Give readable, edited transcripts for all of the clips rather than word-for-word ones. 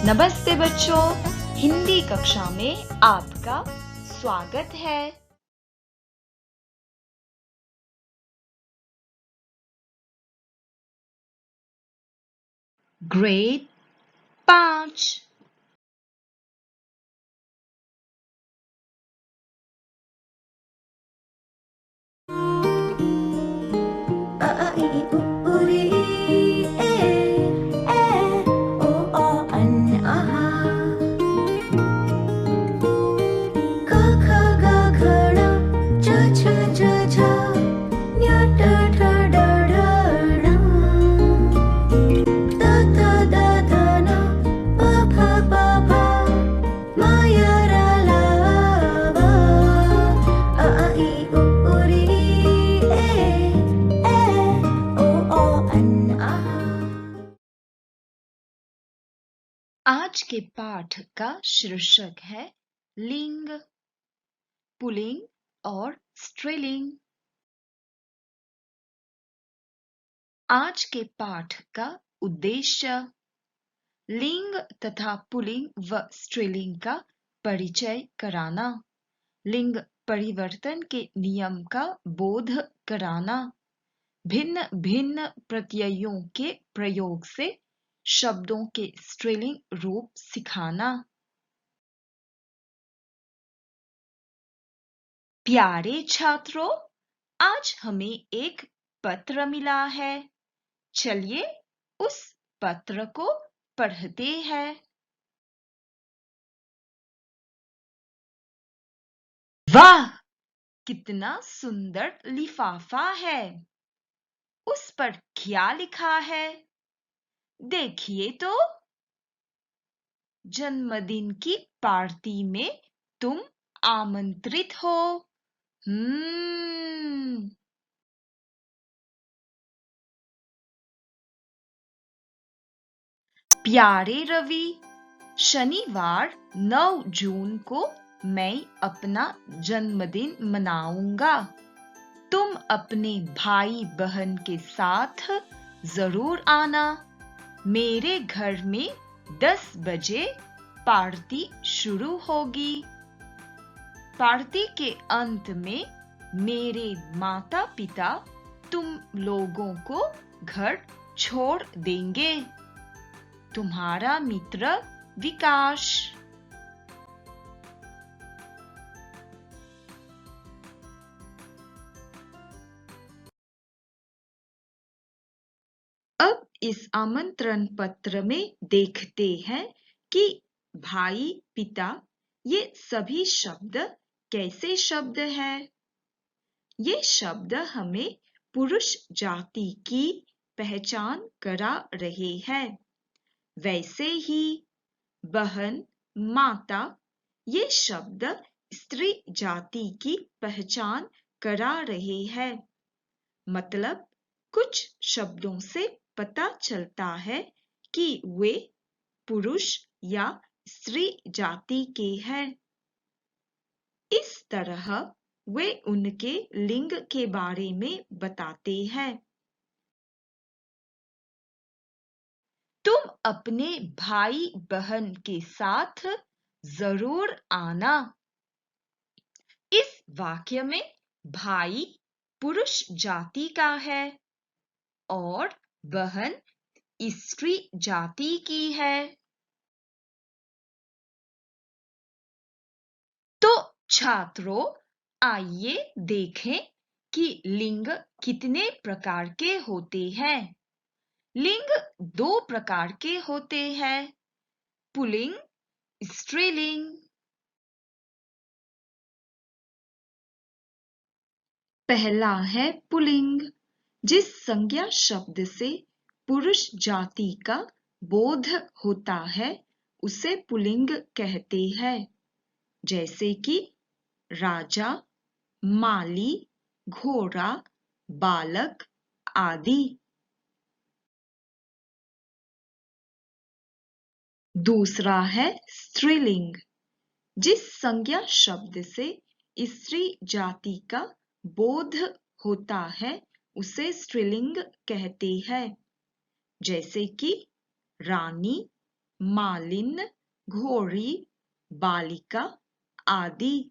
नमस्ते बच्चों, हिंदी कक्षा में आपका स्वागत है। ग्रेड 5। अ आ इ ई उ ऊ री ए ओ ओ अन आहा क ख ग घ ङ च छ ज झ ञ ट ठ ड ढ ण त थ द ध न प फ ब भ म य र ल व अ आ इ ई उ ऊ री ए ओ ओ अन आहा। आज के पाठ का शीर्षक है लिंग, पुल्लिंग और स्त्रीलिंग। आज के पाठ का उद्देश्य लिंग तथा पुल्लिंग व स्त्रीलिंग का परिचय कराना, लिंग परिवर्तन के नियम का बोध कराना, भिन्न भिन्न प्रत्ययों के प्रयोग से शब्दों के स्त्रीलिंग रूप सिखाना। प्यारे छात्रों, आज हमें एक पत्र मिला है। चलिए उस पत्र को पढ़ते हैं। वाह, कितना सुंदर लिफाफा है। उस पर क्या लिखा है? देखिए तो। जन्मदिन की पार्टी में तुम आमंत्रित हो। प्यारे रवि, शनिवार 9 जून को मैं अपना जन्मदिन मनाऊंगा। तुम अपने भाई बहन के साथ जरूर आना। मेरे घर में 10 बजे पार्टी शुरू होगी। पार्टी के अंत में मेरे माता पिता तुम लोगों को घर छोड़ देंगे। तुम्हारा मित्र विकास। अब इस आमंत्रण पत्र में देखते हैं कि भाई, पिता, ये सभी शब्द कैसे शब्द हैं। ये शब्द हमें पुरुष जाति की पहचान करा रहे हैं। वैसे ही बहन, माता, ये शब्द स्त्री जाति की पहचान करा रहे हैं। मतलब कुछ शब्दों से पता चलता है कि वे पुरुष या स्त्री जाति के हैं। इस तरह वे उनके लिंग के बारे में बताते हैं। तुम अपने भाई बहन के साथ जरूर आना। इस वाक्य में भाई पुरुष जाति का है और बहन स्त्री जाति की है। तो छात्रों, आइए देखें कि लिंग कितने प्रकार के होते हैं। लिंग 2 प्रकार के होते हैं, पुल्लिंग, स्त्रीलिंग। पहला है पुल्लिंग, जिस संज्ञा शब्द से पुरुष जाति का बोध होता है उसे पुल्लिंग कहते हैं। जैसे कि राजा, माली, घोड़ा, बालक आदि। दूसरा है स्त्रीलिंग, जिस संज्ञा शब्द से स्त्री जाति का बोध होता है उसे स्त्रीलिंग कहते हैं। जैसे कि रानी, मालिन, घोड़ी, बालिका आदि।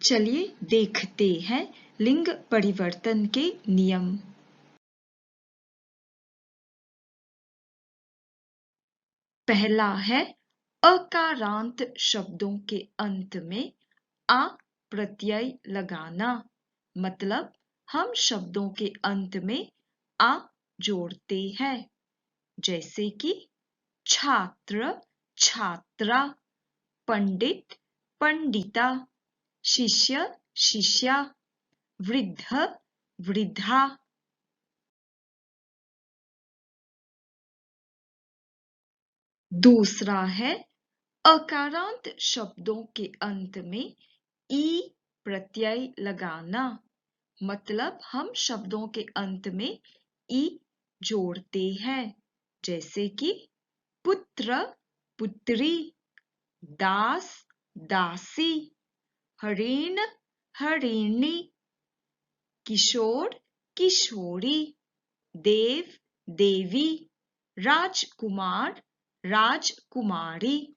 चलिए देखते हैं लिंग परिवर्तन के नियम। पहला है अकारांत शब्दों के अंत में आ प्रत्यय लगाना। मतलब हम शब्दों के अंत में आ जोड़ते हैं, जैसे कि छात्र, छात्रा, पंडित, पंडिता, शिष्य, शिष्या, वृद्ध, वृद्धा। दूसरा है अकारांत शब्दों के अंत में ई प्रत्यय लगाना। मतलब हम शब्दों के अंत में ई जोड़ते हैं, जैसे कि पुत्र, पुत्री, दास, दासी, हरिण, हरिणी, किशोर, किशोरी, देव, देवी, राजकुमार, राजकुमारी।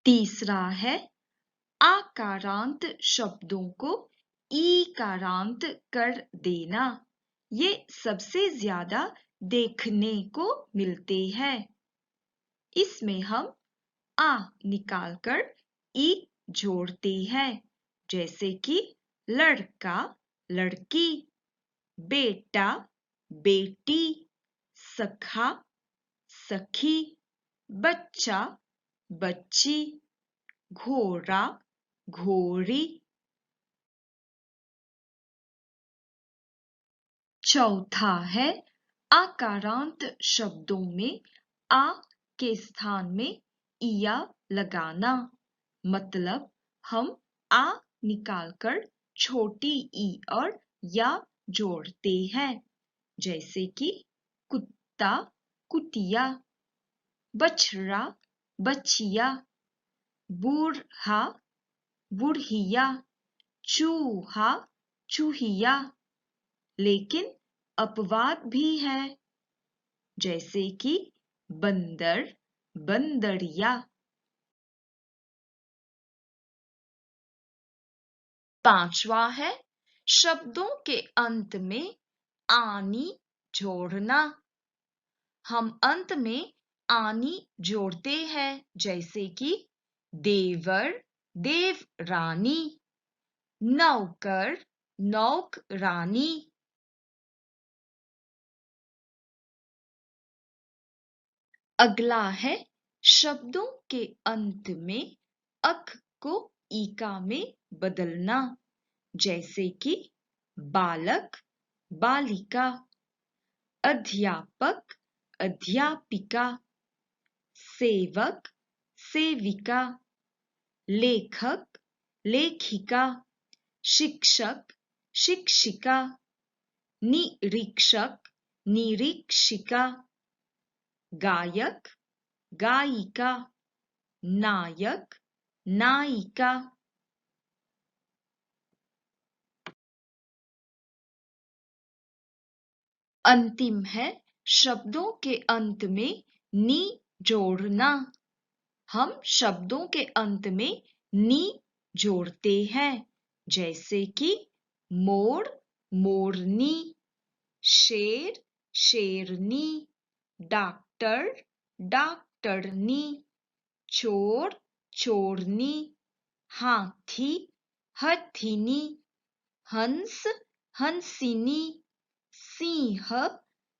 तीसरा है आकारांत शब्दों को ईकारांत कर देना। ये सबसे ज्यादा देखने को मिलते हैं। इसमें हम आ निकालकर ई जोड़ते हैं, जैसे कि लड़का, लड़की, बेटा, बेटी, सखा, सखी, बच्चा, बच्ची, घोड़ा, घोड़ी। चौथा है आकारांत शब्दों में आ के स्थान में इया लगाना। मतलब हम आ निकालकर छोटी ई और या जोड़ते हैं, जैसे कि कुत्ता, कुतिया, बछड़ा, बछिया, बूढ़ा, बुढ़िया, चूहा, चूहिया। लेकिन अपवाद भी है, जैसे कि बंदर, बंदरिया। पांचवा है शब्दों के अंत में आनी जोड़ना। हम अंत में आनी जोड़ते हैं, जैसे कि देवर, देवरानी, नौकर, नौकरानी। अगला है शब्दों के अंत में अक को ईका में बदलना, जैसे कि बालक, बालिका, अध्यापक, अध्यापिका, सेवक, सेविका, लेखक, लेखिका, शिक्षक, शिक्षिका, निरीक्षक, निरीक्षिका, गायक, गायिका, नायक, नायिका। अंतिम है शब्दों के अंत में नी जोड़ना। हम शब्दों के अंत में नी जोड़ते हैं, जैसे कि मोर, मोरनी, शेर, शेरनी, डॉक्टर, डॉक्टरनी, चोर, चोरनी, हाथी, हथिनी, हंस, हंसिनी, सिंह,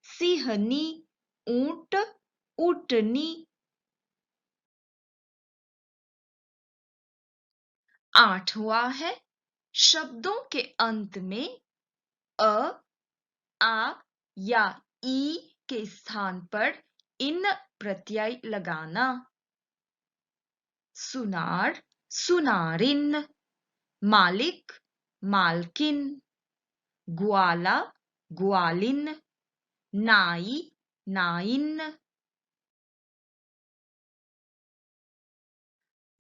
सिंहनी, ऊंट, ऊंटनी। आठवां है शब्दों के अंत में अ, आ या ई के स्थान पर इन प्रत्यय लगाना। सुनार, सुनारिन, मालिक, मालकिन, ग्वाला, ग्वालिन, नाई, नाइन।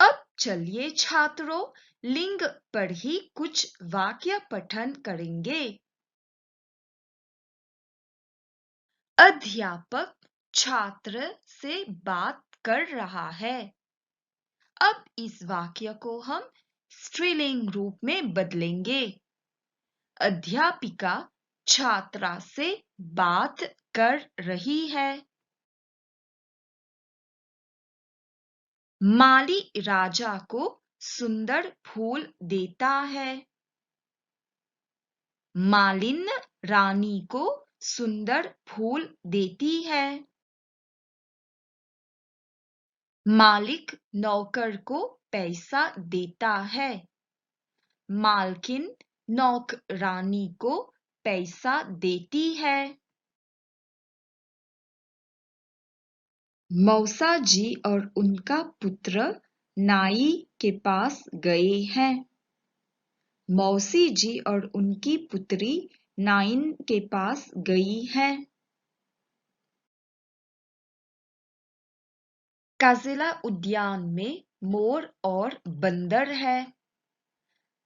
अब चलिए छात्रों लिंग पर ही कुछ वाक्य पठन करेंगे। अध्यापक छात्र से बात कर रहा है। अब इस वाक्य को हम स्त्रीलिंग रूप में बदलेंगे। अध्यापिका छात्रा से बात कर रही है। माली राजा को सुंदर फूल देता है। मालिन रानी को सुंदर फूल देती है। मालिक नौकर को पैसा देता है। मालकिन नौकरानी को पैसा देती है। मौसा जी और उनका पुत्र नाई के पास गए हैं। मौसी जी और उनकी पुत्री नाइन के पास गई है। काजिला उद्यान में मोर और बंदर है।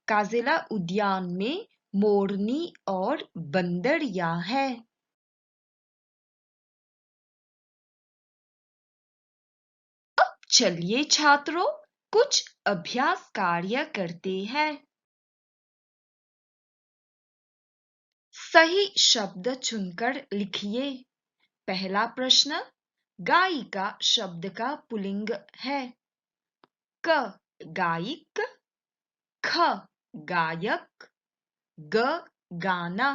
काजिला उद्यान में मोरनी और बंदरिया है। अब चलिए छात्रों, कुछ अभ्यास कार्य करते हैं। सही शब्द चुनकर लिखिए। पहला प्रश्न, गायिका शब्द का पुल्लिंग है। क गायिक, ख गायक, ग गाना।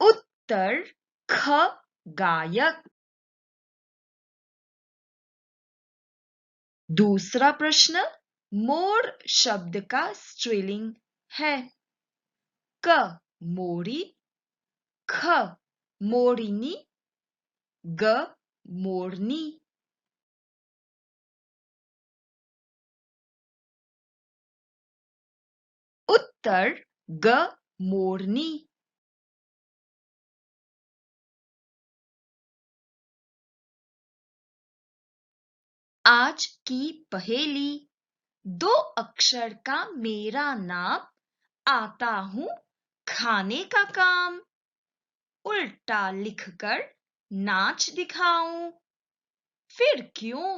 उत्तर ख गायक। दूसरा प्रश्न, मोर शब्द का स्त्रीलिंग है। क मोरी, ख मोरिनी, ग मोरनी। उत्तर ग मोरनी। आज की पहेली, दो अक्षर का मेरा नाम, आता हूँ खाने का काम। उल्टा लिखकर नाच दिखाऊं, फिर क्यों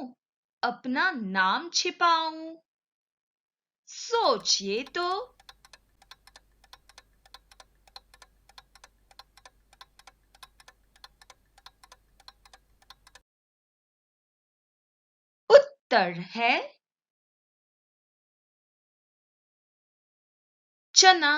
अपना नाम छिपाऊं। सोचिए तो। उत्तर है चना।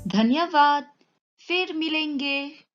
धन्यवाद, फिर मिलेंगे।